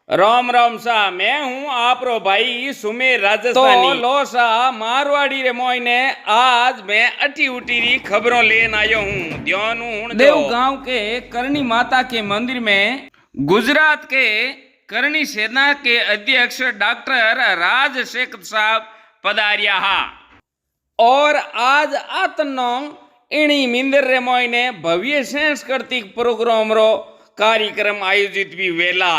राम राम सा मैं हूँ आपरो भाई सुमेर राजस्थानी। तो लो सा मारवाड़ी रे मोइने आज मैं अटी उटी री खबरों लेन आयो हूँ। ध्यान हूँ देव गांव के करणी माता के मंदिर में गुजरात के करणी सेना के अध्यक्ष डॉक्टर राजशेखर साहब पधारिया हा और आज आतनो इणी मिंदर रे मोइने भव्य सांस्कृतिक प्रोग्राम रो कार्यक्रम आयोजित भी वेला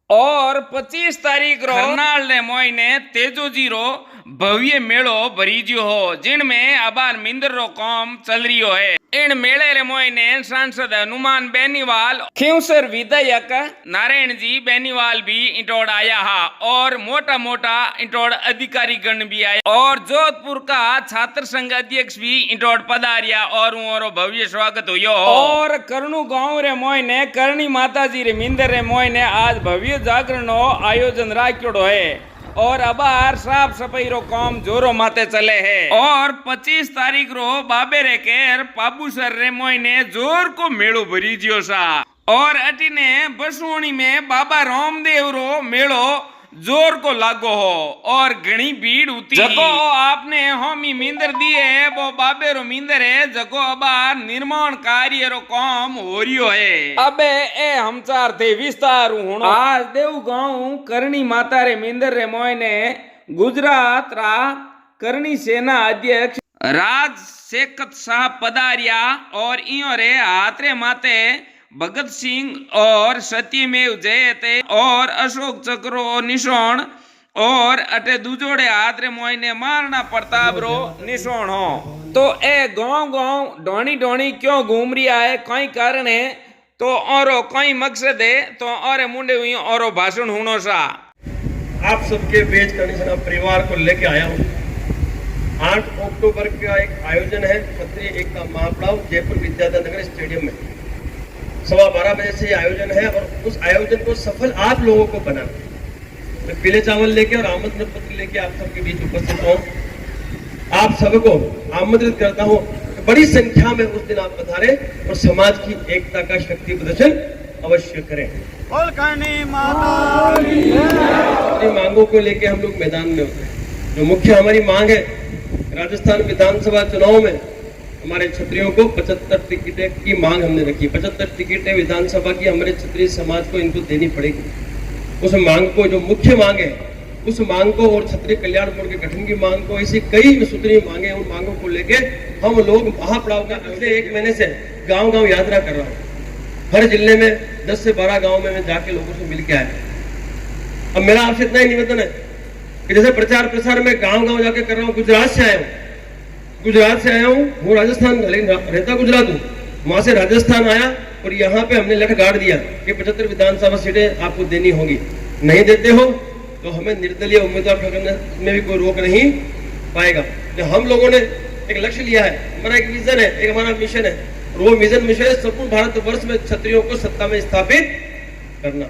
और 25 तारीख रो करनाल ने मोइने तेजोजी रो भव्य मेड़ो भरीजियो हो जिनमें अबार मिंदर रो काम चल रियो है। इन मेले रे मोइने सांसद हनुमान बेनीवाल खींवसर विधायक नारायण जी बेनीवाल भी इंटोड़ आया हा और मोटा मोटा इंटोड़ अधिकारी गण भी आया और जोधपुर का छात्र संघ अध्यक्ष भी इंटोड़ पधारिया और उरो भव्य स्वागत हुयो और करनु गांव रे मोइने करणी माता जी रे मिंदर रे मोइने आज भव्य जागरण आयोजन राख्योड़ो है और अबार साफ सफाई रो काम जोरो माते चले है और 25 तारीख रो बाबे रे केर पाबूसर रे मोइने जोर को मेड़ो भरी जियो सा और अटीने बसोणी में बाबा रामदेव रो मेड़ो जोर को लागो हो और घणी भीड़ होती जको आपने होमी मिंदर दिए है वो बाबे रो मिंदर है जको अबार निर्माण कार्य रो काम हो रियो है। अबे ए हमचार थे विस्तार हूं आज देव गांव करणी माता रे मिंदर रे मोइने गुजरात रा करणी सेना अध्यक्ष राजशेखर साहब पधारिया और इयो रे हाथ रे माते भगत सिंह और सत्यमेव जयते और अशोक चक्रो निशान और अटे दुजोड़े हाथ रे मोइने मारना प्रताप रो निशान हो। तो ए गांव गांव डोनी डोनी क्यों घूम रिया है कई कारण है तो और कई मकसद है तो और मुंडे हुई और भाषण होनो सा आप सबके बीच कंडीशन परिवार को लेके आया हूँ। 8 अक्टूबर का एक आयोजन है क्षत्रिय एकता महापड़ाव जयपुर विद्याधर स्टेडियम में 12:15 बजे से आयोजन है और उस आयोजन को सफल आप लोगों को बनाना। मैं पीले चावल लेके और आमंत्रण पत्र लेके आप सबके बीच उपस्थित हूँ। आप सबको आमंत्रित करता हूँ बड़ी संख्या में उस दिन आप पधारे और समाज की एकता का शक्ति प्रदर्शन अवश्य करें। अपनी मांगों को लेके हम लोग मैदान में होते हैं। जो मुख्य हमारी मांग है राजस्थान विधानसभा चुनाव में हमारे क्षत्रियों को 75 टिकटें की मांग हमने रखी। 75 टिकटें विधानसभा की हमारे क्षत्रिय समाज को इनको देनी पड़ेगी। उस मांग को जो मुख्य मांग है उस मांग को और क्षत्रिय कल्याण बोर्ड के गठन की मांग को ऐसी कई सूत्रीय मांगे उन मांगों को लेके हम लोग महापड़ाव का पिछले 1 महीने से गाँव गाँव यात्रा कर रहा हूँ। हर जिले में 10 से 12 गाँव में मैं जाके लोगों से मिल के आया। अब मेरा आपसे इतना ही निवेदन है कि जैसे प्रचार प्रसार में गाँव गाँव जाके कर रहा हूँ। गुजरात से आया हूँ राजस्थान रहता गुजरात हूँ वहां से राजस्थान आया और यहाँ पे हमने लठ गाड़ दिया कि 75 विधानसभा सीटें आपको देनी होगी। नहीं देते हो तो हमें निर्दलीय उम्मीदवार ठहराने में भी कोई रोक नहीं पाएगा। तो हम लोगों ने एक लक्ष्य लिया है, हमारा एक विजन है, एक हमारा मिशन है और वो मिशन है संपूर्ण भारतवर्ष में क्षत्रियों को सत्ता में स्थापित करना।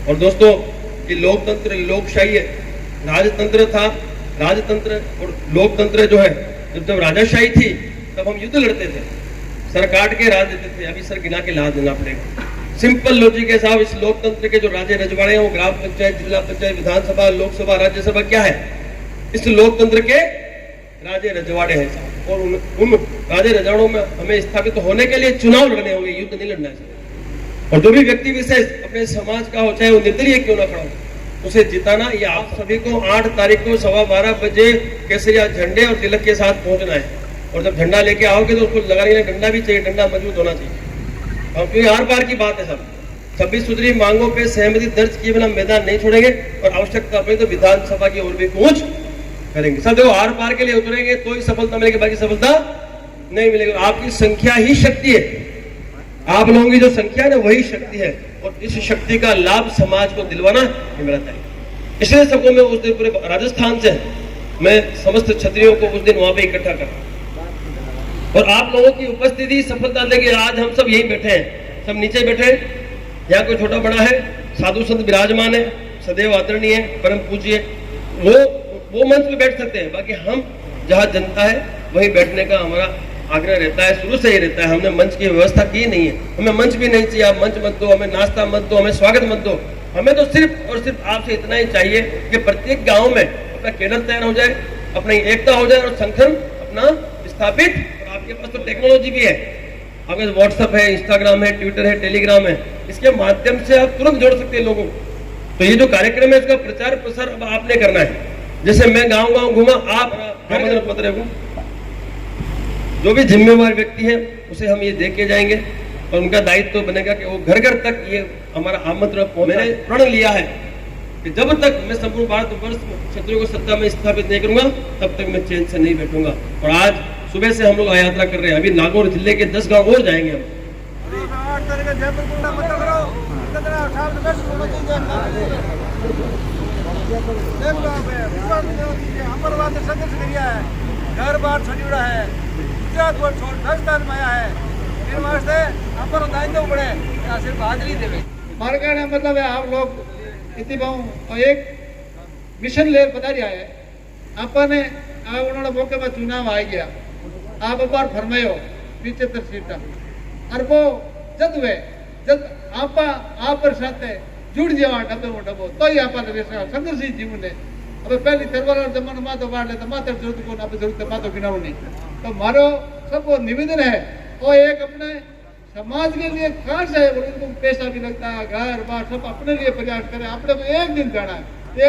और दोस्तों ये लोकतंत्र लोकशाही है, राजतंत्र था, राजतंत्र और लोकतंत्र जो है जब राजाशाही थी तब हम युद्ध लड़ते थे, सर काट के राज देते थे, अभी सर गिना के लाज देना पड़ेगा। सिंपल लॉजिक है साहब। इस लोकतंत्र के जो राजे रजवाड़े हैं वो ग्राम पंचायत, जिला पंचायत, विधानसभा, लोकसभा, राज्यसभा क्या है? इस लोकतंत्र के राजे रजवाड़े हैं साहब और उन राजे रजवाड़ों में हमें स्थापित होने के लिए चुनाव लड़ने होंगे, युद्ध नहीं लड़ना चाहिए। और जो भी व्यक्ति विशेष अपने समाज का हो चाहे वो निर्दलीय क्यों ना खड़ा हो उसे जिताना, ये आप सभी को 8 तारीख को 12:15 बजे केसरिया झंडे और तिलक के साथ पहुंचना है। और जब झंडा लेके आओगे तो उसको लगाने डंडा भी चाहिए, डंडा मजबूत होना चाहिए क्योंकि आर पार की बात है सब। 26 सूत्री मांगों पे सहमति दर्ज किए बिना मैदान नहीं छोड़ेंगे और आवश्यकता पड़े तो विधानसभा की ओर भी कूच करेंगे। सब देखो आर पार के लिए उतरेंगे तो ही सफलता मिलेगी, बाकी सफलता नहीं मिलेगी। आपकी संख्या ही शक्ति है, आप लोगों की जो संख्या है वही शक्ति है और इस शक्ति का लाभ समाज को दिलवाना मेरा तय। इसलिए सबको मैं उस दिन पूरे राजस्थान से मैं समस्त क्षत्रियों को उस दिन वहां पे इकट्ठा कर और आप लोगों की उपस्थिति सफलता देगी। आज हम सब यहीं बैठे हैं, सब नीचे बैठे हैं, यहाँ कोई छोटा बड़ा है, साधु संत विराजमान है, सदैव आदरणीय है, परम पूज्य, वो मंच पे बैठ सकते हैं। बाकी हम जहाँ जनता है वहीं बैठने का हमारा आग्रह रहता है, शुरू से ही रहता है। हमने मंच की व्यवस्था की नहीं है, हमें मंच भी नहीं चाहिए। आप मंच मत दो, हमें नाश्ता मत दो, हमें स्वागत मत दो, हमें तो सिर्फ और सिर्फ आपसे इतना ही चाहिए कि प्रत्येक गांव में अपना केडर तैयार हो जाए, अपनी एकता हो जाए और संगठन अपना स्थापित। और आपके पास तो टेक्नोलॉजी भी है, आपके व्हाट्सएप है, इंस्टाग्राम है, ट्विटर है, टेलीग्राम है, इसके माध्यम से आप तुरंत जोड़ सकते हैं लोगों को। तो ये जो कार्यक्रम है इसका प्रचार प्रसार अब आपने करना है। जैसे मैं गांव गांव घूमा, आप घर पत्र को जो भी जिम्मेवार व्यक्ति है उसे हम ये दे के जाएंगे और उनका दायित्व तो बनेगा कि वो घर घर तक ये हमारा आमंत्रण। मैंने प्रण लिया है कि जब तक मैं संपूर्ण भारतवर्ष में क्षत्रियों को सत्ता में स्थापित नहीं करूंगा तब तक मैं चैन से नहीं बैठूंगा। और आज सुबह से हम लोग यात्रा कर रहे हैं, अभी नागौर जिले के 10 गांव और जाएंगे हम। घर बार छोड़ी उड़ा है, गुजरात को छोड़ राजस्थान में आया है, फिर वास्ते अपर दायित्व पड़े या सिर्फ हाजिरी देवे। हमारे कहने का मतलब है आप लोग इतनी और एक मिशन ले बता रहा है आपने उन्होंने मौके पर चुनाव आ गया, आप एक बार फरमायो 75 सीटा और वो जब आप साथ जुड़ जावा डबो तो ही आप संघर्ष जीवन है। अब पहली तरवार जमानो मातो बाढ़ ले तो मात्र जरूरत को ना जरूरत मातो गिनाओ नहीं। तो मारो सबको निवेदन है और एक अपने समाज के लिए खास है, उनको पैसा भी लगता है, घर बार सब अपने लिए प्रयास करें। अपने को एक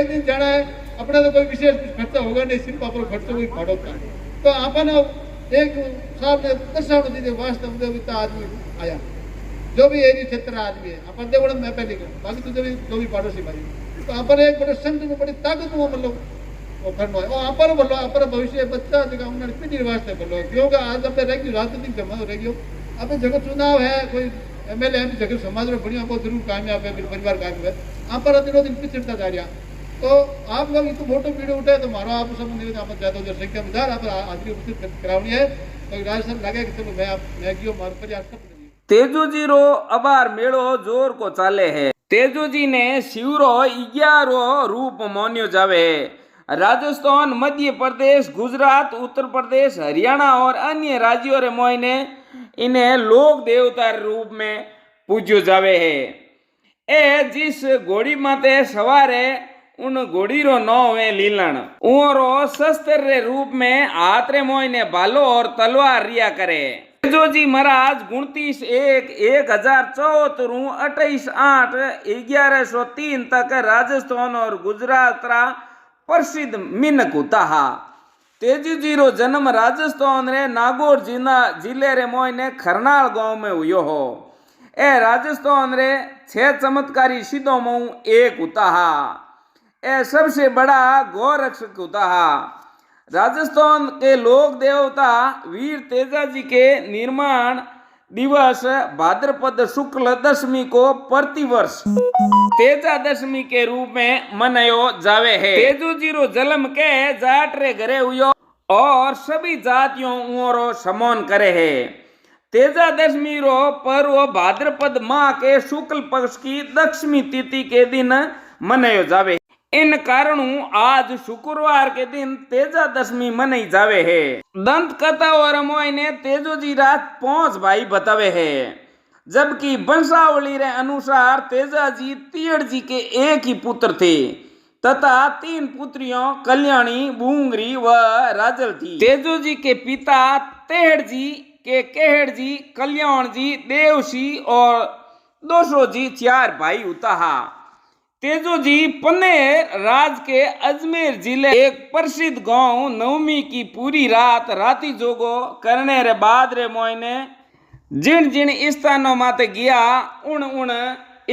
दिन जाना है, अपने तो कोई विशेष कुछ खर्चा होगा नहीं, सिर्फ अपना खर्चा कोई फाड़ो का। तो अपन एक साहब ने दर्शाव दीजिए वास्तव में आदमी आया, जो भी एरिया क्षेत्र आदमी है अपन देखो मैं पहले बाकी तुझे भी जो भी पड़ोसी भाई, तो अपन एक बड़े संत में बड़ी ताकत में मतलब वो करना है। और अपन बोलो अपन भविष्य बच्चा जो उन्होंने पीढ़ी वास्ते बोलो, क्योंकि आज अपने रह गई राजनीतिक जमा रह गई। अब जगह चुनाव है, कोई MLA है जगह समाज में बढ़िया बहुत जरूर कामयाब है, परिवार कामयाब है, आप पर दिनों दिन पिछड़ता जा रहा। तो आप लोग इतना फोटो वीडियो उठे तो मारो आप सब निवेदन आप ज्यादा उधर संख्या में जा आप हाजिरी उपस्थित करानी है। तो राजस्थान लगे कि चलो मैं गयो मारो प्रयास कर। तेजोजी रो अबार मेड़ो जोर को चाले है। तेजोजी ने शिवरो 11 रूप मान्यो जावे। राजस्थान, मध्य प्रदेश, गुजरात, उत्तर प्रदेश, हरियाणा और अन्य राज्यों रे मोइने इन्हें लोक देवता रूप में पूज्यो जावे है। ए जिस घोड़ी माते सवारे उन घोड़ी रो नाम है लीलन। उरो शस्त्र रे रूप में हाथ रे मोइने भालो और तलवार रिया करे। तेजोजी महाराज 29/1/14/28/1103 तक राजस्थान और गुजरात रा प्रसिद्ध मिनक होता हा। तेजोजी रो जन्म राजस्थान रे नागौर जिले रे मोइने खरनाल गांव में हुयो हो। ए राजस्थान रे 6 चमत्कारी सिद्धों में एक होता हा। ए सबसे बड़ा गौ रक्षक होता हा। राजस्थान के लोक देवता वीर तेजाजी के निर्माण दिवस भाद्रपद शुक्ल दशमी को प्रतिवर्ष तेजा दशमी के रूप में मनायो जावे है। तेजोजी रो जन्म के जाट रे घरे हुयो और सभी जातियों उरो सम्मान करे है। तेजा दशमी रो पर्व भाद्रपद माह के शुक्ल पक्ष की दशमी तिथि के दिन मनायो जावे। इन कारणों आज शुक्रवार के दिन तेजा दशमी मनाई जावे है। दंत कथा और मोइने तेजोजी रात 5 भाई बतावे है, जबकि वंशावली रे अनुसार तेजाजी तीयड़जी के एक ही पुत्र थे तथा 3 पुत्रियों कल्याणी, बूंगरी व राजल थी। तेजोजी के पिता तेहड़जी के केहड़जी, कल्याणजी, देवसी और दोषोजी 4 भाई होता हा। तेजोजी पन्नेर राज के अजमेर जिले एक प्रसिद्ध गांव नवमी की पूरी रात राती जोगो करने रे बाद रे मोइने जिन जिन स्थानों माते गया उन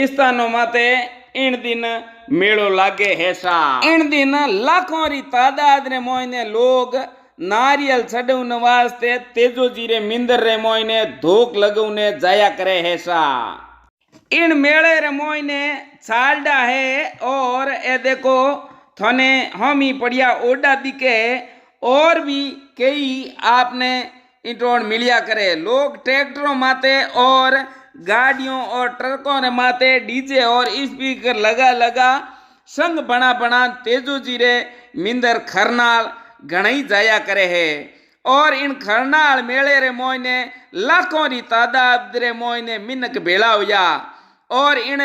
स्थानों माते इन दिन मेड़ो लागे है सा। इन दिन लाखों री तादाद रे मोइने लोग नारियल चढ़ने वास्ते तेजोजी रे मिंदर रे मोइने धोक लगौने जाया करे है सा। इन मेले रे मोइने छालडा है और ए देखो थने हम ही पड़िया ओडा दिखे और भी कई आपने इंटोन मिलिया करे। लोग ट्रैक्टरों माते और गाड़ियों और ट्रकों रे माते डीजे और स्पीकर लगा संग बना तेजोजी रे मिंदर खरनाल घणई जाया करे है। और इन खरनाल मेले रे मोइने लाखों री तादाद रे मोइने मिनक भेला हुआ और इन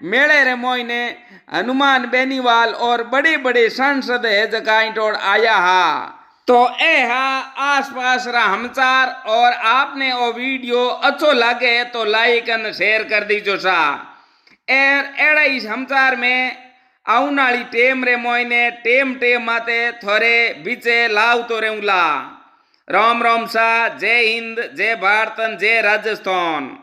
मेले रे मोइने हनुमान बेनीवाल और बड़े बड़े सांसद है जकाइटोड़ आया हा। तो ए हा आसपास रा हमचार और आपने वो वीडियो अच्छो लगे तो लाइक और शेयर कर दीजो सा। एड़ा इस हमचार में आउन वाली टेम रे मोइने टेम माते थोड़े बीचे लाव तो रेउला। राम राम सा। जय हिंद, जय भारत, जय राजस्थान।